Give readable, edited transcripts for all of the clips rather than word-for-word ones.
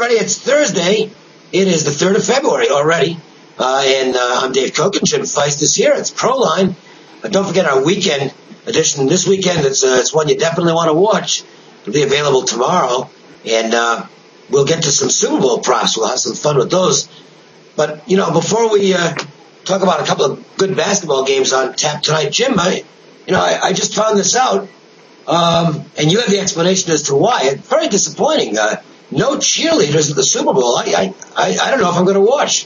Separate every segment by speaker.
Speaker 1: everybody. It's Thursday. It is the 3rd of February already. And I'm Dave Koch, and Jim Feist is here. It's Proline. Don't forget our weekend edition. This weekend, it's one you definitely want to watch. It'll be available tomorrow. And we'll get to some Super Bowl props. We'll have some fun with those. But, before we talk about a couple of good basketball games on tap tonight, Jim, I just found this out. And you have the explanation as to why. It's very disappointing. No cheerleaders at the Super Bowl. I don't know if I'm going to watch.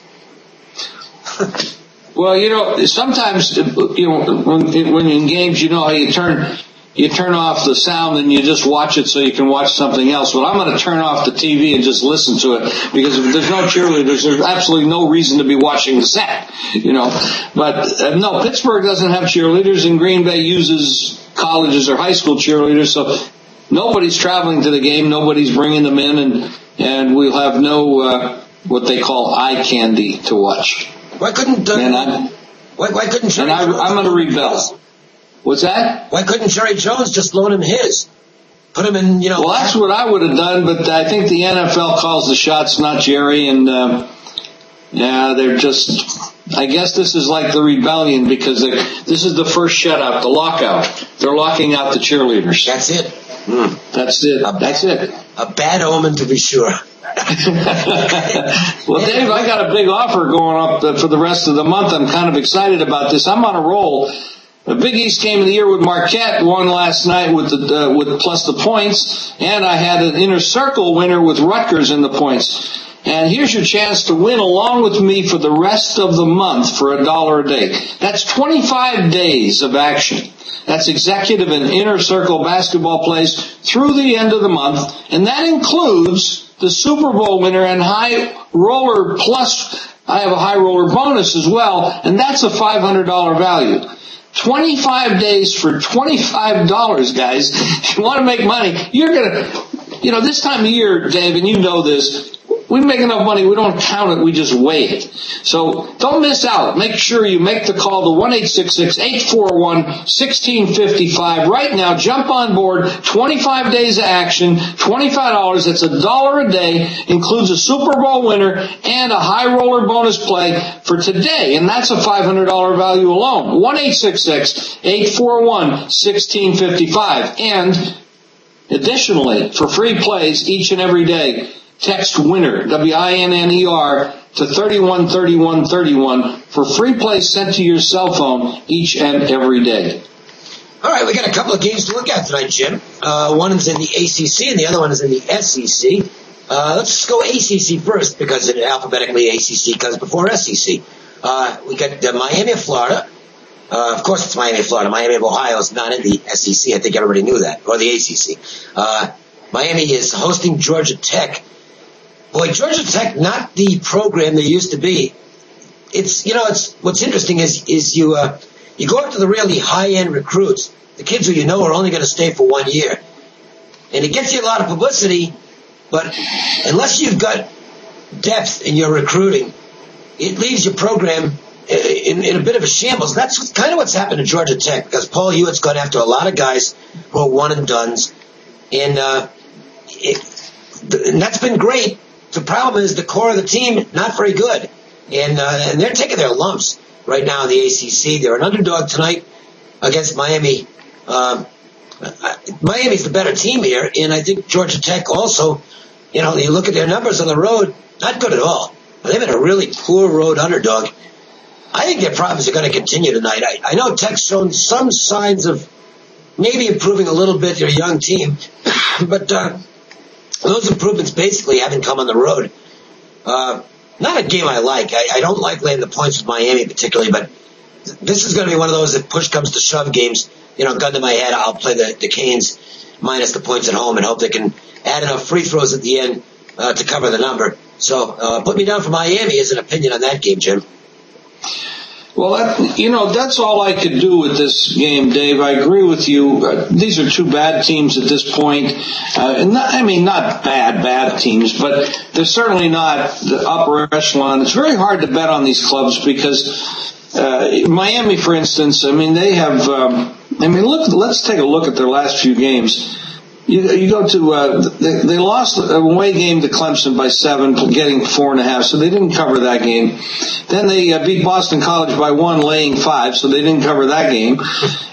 Speaker 2: Well, sometimes, when in games, how you turn off the sound and you just watch it so you can watch something else. Well, I'm going to turn off the TV and just listen to it, because if there's no cheerleaders, there's absolutely no reason to be watching the set, But, no, Pittsburgh doesn't have cheerleaders, and Green Bay uses colleges or high school cheerleaders, so nobody's traveling to the game, nobody's bringing them in, and we'll have no what they call eye candy to watch.
Speaker 1: Why couldn't why couldn't Jerry Jones?
Speaker 2: I'm going to rebel. What's that?
Speaker 1: Why couldn't Jerry Jones just loan him his? Put him in,
Speaker 2: Well, that's what I would have done, but I think the NFL calls the shots, not Jerry, and they're just. I guess this is like the rebellion, because this is the first shutout, the lockout. They're locking out the cheerleaders.
Speaker 1: That's it.
Speaker 2: That's it. That's it.
Speaker 1: A bad omen, to be sure.
Speaker 2: Well, Dave, I got a big offer going up for the rest of the month. I'm kind of excited about this. I'm on a roll. The Big East Game of the Year with Marquette won last night with plus the points, and I had an Inner Circle winner with Rutgers in the points. And here's your chance to win along with me for the rest of the month for $1 a day. That's 25 days of action. That's executive and Inner Circle basketball plays through the end of the month, and that includes the Super Bowl winner and high roller plus. I have a high roller bonus as well, and that's a $500 value. 25 days for $25, guys. If you want to make money, you're going to, this time of year, Dave, and you know this, we make enough money, we don't count it, we just weigh it. So don't miss out. Make sure you make the call to 1-866-841-1655. Right now, jump on board. 25 days of action, $25. That's $1 a day. Includes a Super Bowl winner and a high roller bonus play for today. And that's a $500 value alone. 1-866-841-1655. And additionally, for free plays each and every day, text WINNER, WINNER, to 313131 for free plays sent to your cell phone each and every day.
Speaker 1: All right, we got a couple of games to look at tonight, Jim. One is in the ACC and the other one is in the SEC. Let's just go ACC first, because alphabetically ACC comes before SEC. We got Miami of Florida. Of course it's Miami of Florida. Miami of Ohio is not in the SEC. I think everybody knew that, or the ACC. Miami is hosting Georgia Tech. Boy, Georgia Tech, not the program they used to be. It's what's interesting is you go after the really high-end recruits, the kids who are only going to stay for 1 year. And it gets you a lot of publicity, but unless you've got depth in your recruiting, it leaves your program in a bit of a shambles. That's kind of what's happened to Georgia Tech, because Paul Hewitt's gone after a lot of guys who are one-and-dones, and that's been great. The problem is the core of the team, not very good. And they're taking their lumps right now in the ACC. They're an underdog tonight against Miami. Miami's the better team here, and I think Georgia Tech also, you look at their numbers on the road, not good at all. They've been a really poor road underdog. I think their problems are going to continue tonight. I know Tech's shown some signs of maybe improving a little bit, their young team, but those improvements basically haven't come on the road. Not a game I like. I don't like laying the points with Miami particularly, but this is going to be one of those, if push comes to shove games, gun to my head, I'll play the Canes minus the points at home and hope they can add enough free throws at the end to cover the number. So put me down for Miami as an opinion on that game, Jim.
Speaker 2: Well, that's all I could do with this game, Dave. I agree with you. These are two bad teams at this point. Not bad teams, but they're certainly not the upper echelon. It's very hard to bet on these clubs because Miami, for instance, they have. Let's take a look at their last few games. You go to they lost a away game to Clemson by 7, getting 4.5, so they didn't cover that game. Then they beat Boston College by 1, laying 5, so they didn't cover that game.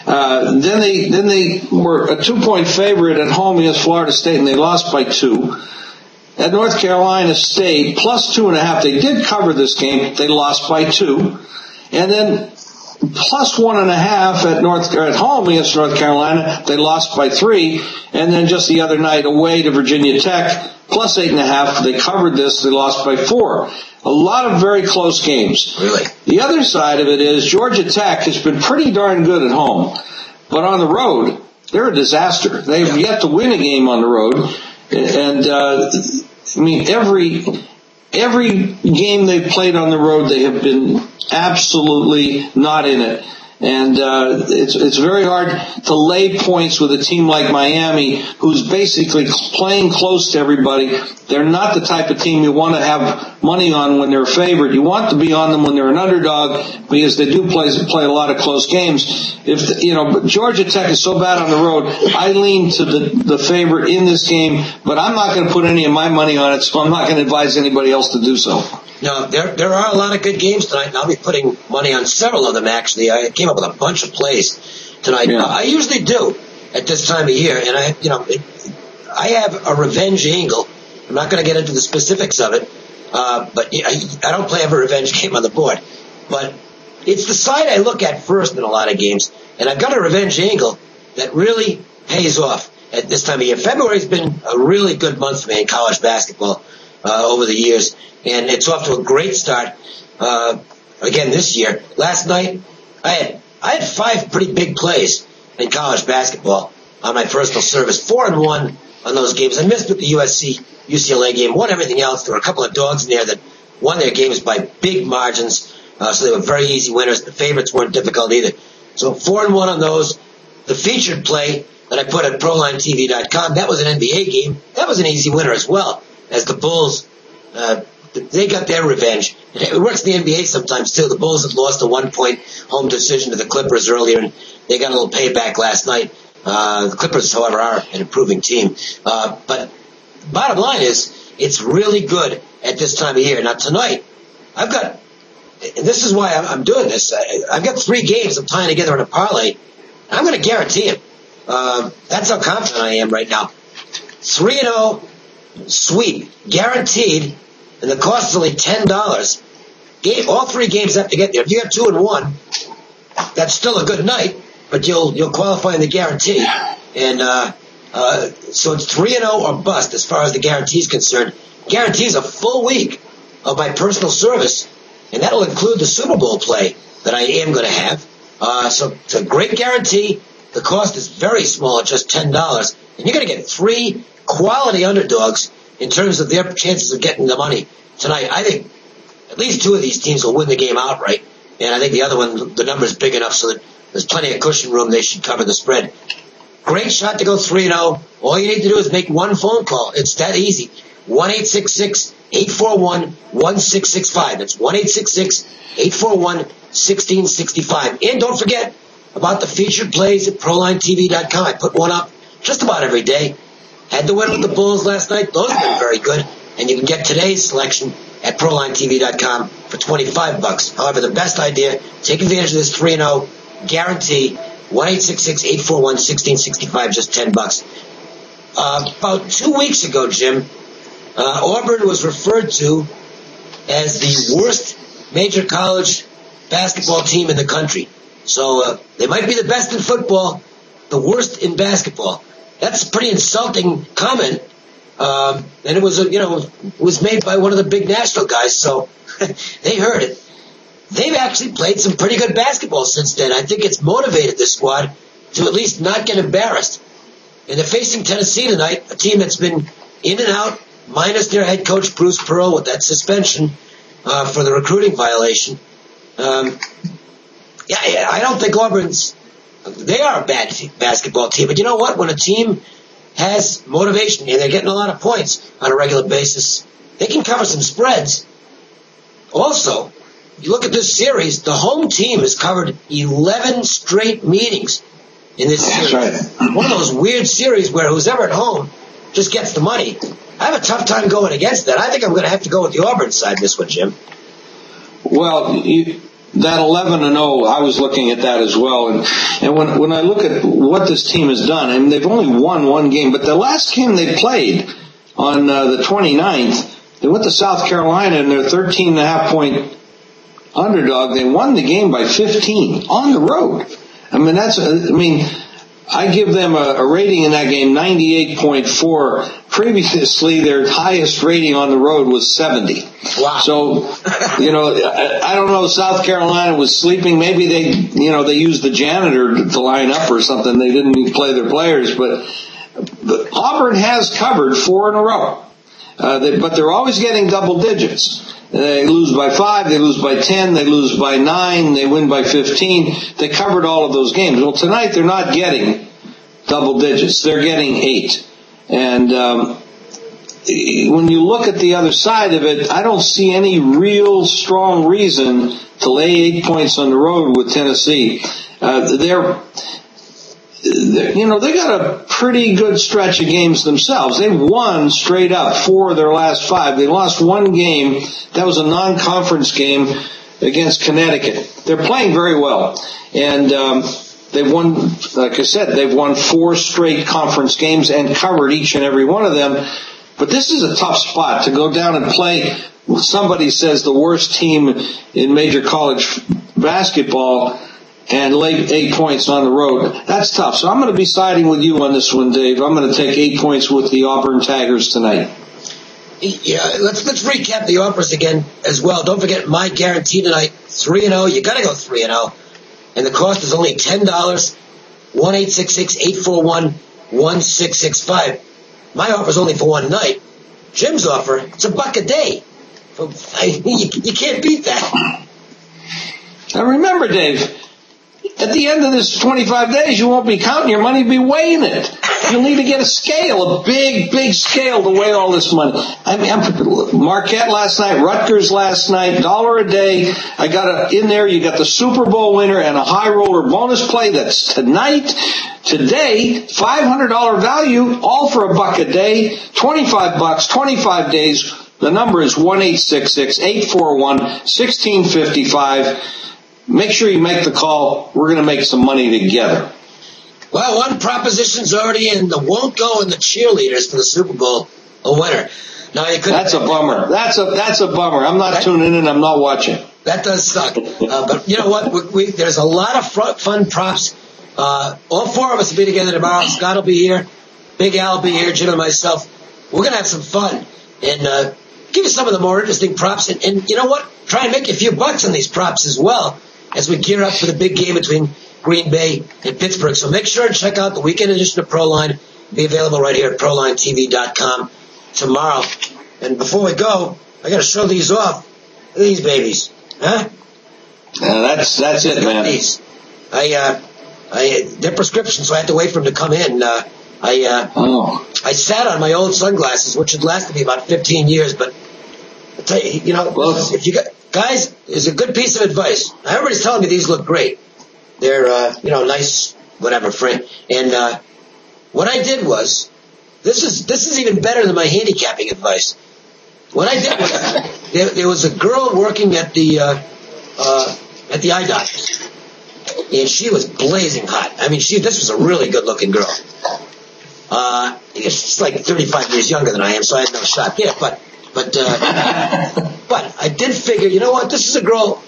Speaker 2: Then they were a 2-point favorite at home against Florida State, and they lost by 2. At North Carolina State, plus 2.5, they did cover this game. They lost by 2, and then plus 1.5 at home against North Carolina. They lost by 3. And then just the other night away to Virginia Tech, plus 8.5. They covered this. They lost by 4. A lot of very close games.
Speaker 1: Really?
Speaker 2: The other side of it is Georgia Tech has been pretty darn good at home. But on the road, they're a disaster. They've yet to win a game on the road. And, every game they've played on the road, they have been absolutely not in it. And it's very hard to lay points with a team like Miami, who's basically playing close to everybody. They're not the type of team you want to have money on when they're a favorite. You want to be on them when they're an underdog, because they do play a lot of close games. But Georgia Tech is so bad on the road, I lean to the favorite in this game, but I'm not going to put any of my money on it, so I'm not going to advise anybody else to do so.
Speaker 1: No, there are a lot of good games tonight, and I'll be putting money on several of them, actually. I came up with a bunch of plays tonight.
Speaker 2: Yeah.
Speaker 1: I usually do at this time of year, and I have a revenge angle. I'm not going to get into the specifics of it, but I don't play every revenge game on the board. But it's the side I look at first in a lot of games, and I've got a revenge angle that really pays off at this time of year. February's been a really good month for me in college basketball over the years, and it's off to a great start again this year. Last night, I had 5 pretty big plays in college basketball on my personal service, 4-1 on those games. I missed with the UCLA game, won everything else. There were a couple of dogs in there that won their games by big margins, so they were very easy winners. The favorites weren't difficult either. So 4-1 on those. The featured play that I put at ProLineTV.com, that was an NBA game. That was an easy winner as well, as the Bulls, they got their revenge. It works in the NBA sometimes, too. The Bulls had lost a 1-point home decision to the Clippers earlier, and they got a little payback last night. The Clippers, however, are an improving team. But bottom line is, it's really good at this time of year. Now, tonight, I've got, and this is why I'm doing this, I've got 3 games I'm tying together in a parlay. I'm going to guarantee them. That's how confident I am right now. 3-0 sweep, guaranteed, and the cost is only $10. All 3 games have to get there. If you have 2-1, that's still a good night, but you'll qualify in the guarantee. And so it's 3-0 or bust as far as the guarantee is concerned. Guarantees a full week of my personal service, and that'll include the Super Bowl play that I am going to have. So it's a great guarantee. The cost is very small at just $10, and you're going to get 3 quality underdogs in terms of their chances of getting the money tonight. I think at least 2 of these teams will win the game outright, and I think the other one, the number's big enough so that there's plenty of cushion room. They should cover the spread. Great shot to go 3-0. All you need to do is make one phone call. It's that easy. 1-866-841-1665. That's 1-866-841-1665. And don't forget about the featured plays at ProLineTV.com. I put one up just about every day. Had the win with the Bulls last night. Those have been very good. And you can get today's selection at ProLineTV.com for $25. However, the best idea, take advantage of this 3-0 guarantee. 1-866-841-1665, just $10. About 2 weeks ago, Jim, Auburn was referred to as the worst major college basketball team in the country. So they might be the best in football, the worst in basketball. That's a pretty insulting comment. And it was, it was made by one of the big national guys, so they heard it. They've actually played some pretty good basketball since then. I think it's motivated this squad to at least not get embarrassed. And they're facing Tennessee tonight, a team that's been in and out, minus their head coach Bruce Pearl with that suspension for the recruiting violation. I don't think they are a bad basketball team. But you know what? When a team has motivation and they're getting a lot of points on a regular basis, they can cover some spreads. Also, you look at this series, the home team has covered 11 straight meetings in this series.
Speaker 2: That's right.
Speaker 1: One of those weird series where who's ever at home just gets the money. I have a tough time going against that. I think I'm going to have to go with the Auburn side this one, Jim.
Speaker 2: Well, that 11-0, I was looking at that as well. And when I look at what this team has done, I mean, they've only won one game, but the last game they played on the 29th, they went to South Carolina and they're 13.5-point underdog. They won the game by 15 on the road. I give them a rating in that game, 98.4. Previously, their highest rating on the road was 70.
Speaker 1: Wow.
Speaker 2: So, I don't know, South Carolina was sleeping. Maybe they used the janitor to line up or something. They didn't play their players, but Auburn has covered 4 in a row. But they're always getting double digits. They lose by 5, they lose by 10, they lose by 9, they win by 15. They covered all of those games. Well, tonight they're not getting double digits. They're getting 8. And when you look at the other side of it, I don't see any real strong reason to lay 8 points on the road with Tennessee. They got a pretty good stretch of games themselves. They won straight up 4 of their last 5. They lost one game. That was a non-conference game against Connecticut. They're playing very well. And they've won, like I said, they've won 4 straight conference games and covered each and every one of them. But this is a tough spot to go down and play, somebody says, the worst team in major college basketball and lay 8 points on the road. That's tough. So I'm going to be siding with you on this one, Dave. I'm going to take 8 points with the Auburn Tigers tonight.
Speaker 1: Yeah, let's recap the offers again as well. Don't forget my guarantee tonight, 3-0. You got to go 3-0. And the cost is only $10. 1-866-841-1665. My offer is only for one night. Jim's offer, it's $1 a day. You can't beat that.
Speaker 2: Now remember, Dave, at the end of this 25 days, you won't be counting your money, you'll be weighing it. You'll need to get a scale, a big scale to weigh all this money. Marquette last night, Rutgers last night, $1 a day. I got in there, you got the Super Bowl winner and a high roller bonus play that's tonight. Today, $500 value, all for $1 a day, 25 bucks, 25 days. The number is 1-866-841-1655. Make sure you make the call. We're going to make some money together.
Speaker 1: Well, one proposition's already in. The won't go in the cheerleaders for the Super Bowl a winner. Now you could.
Speaker 2: That's a bummer. That's a bummer. I'm not tuning in. I'm not watching.
Speaker 1: That does suck. But you know what? There's a lot of fun props. All 4 of us will be together tomorrow. Scott will be here. Big Al will be here. Jim and myself. We're going to have some fun and give you some of the more interesting props. And you know what? Try and make a few bucks on these props as well as we gear up for the big game between Green Bay and Pittsburgh. So make sure and check out the weekend edition of Proline. Be available right here at ProlineTV.com tomorrow. And before we go, I got to show these off. Look at these babies. Huh?
Speaker 2: That's it, man.
Speaker 1: These. They're prescriptions, so I had to wait for them to come in. I sat on my old sunglasses, which had lasted me about 15 years, but I tell you, if you got, guys, is a good piece of advice. Everybody's telling me these look great. They're, nice, whatever, frame. And, what I did was, this is even better than my handicapping advice. What I did was, there was a girl working at the eye doctor's. And she was blazing hot. I mean, this was a really good-looking girl. She's like 35 years younger than I am, so I had no shot there. But I did figure, you know what? This is a girl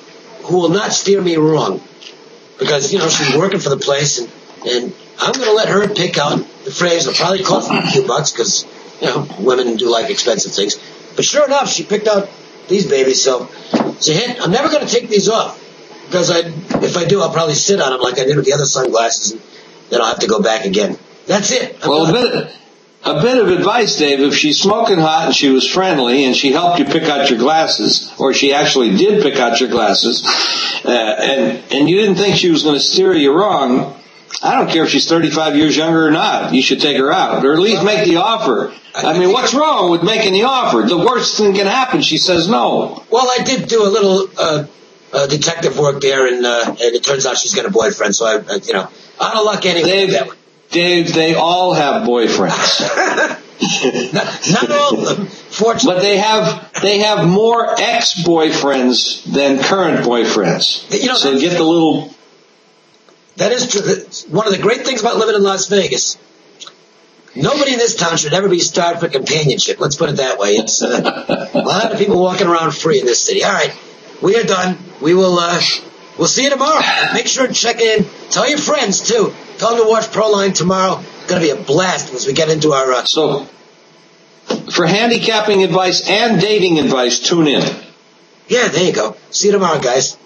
Speaker 1: who will not steer me wrong, because she's working for the place, and I'm going to let her pick out the frames. It'll probably cost me a few bucks because women do like expensive things. But sure enough, she picked out these babies. So it's a hint. I'm never going to take these off. Because if I do, I'll probably sit on them like I did with the other sunglasses, and then I'll have to go back again. That's it.
Speaker 2: A bit of advice, Dave. If she's smoking hot and she was friendly and she helped you pick out your glasses, or she actually did pick out your glasses, and you didn't think she was going to steer you wrong, I don't care if she's 35 years younger or not. You should take her out, or at least make the offer. I mean, what's wrong with making the offer? The worst thing can happen, she says no.
Speaker 1: Well, I did do a little detective work there, and it turns out she's got a boyfriend. So out of luck anyway.
Speaker 2: Dave, they all have boyfriends.
Speaker 1: not all of them, fortunately.
Speaker 2: But they have more ex-boyfriends than current boyfriends. So get the little.
Speaker 1: That is true. One of the great things about living in Las Vegas. Nobody in this town should ever be starved for companionship. Let's put it that way. It's a lot of people walking around free in this city. All right, we are done. We'll see you tomorrow. Make sure to check in. Tell your friends too. Tell them to watch Proline tomorrow. It's going to be a blast as we get into our.
Speaker 2: So, for handicapping advice and dating advice, tune in.
Speaker 1: Yeah, there you go. See you tomorrow, guys.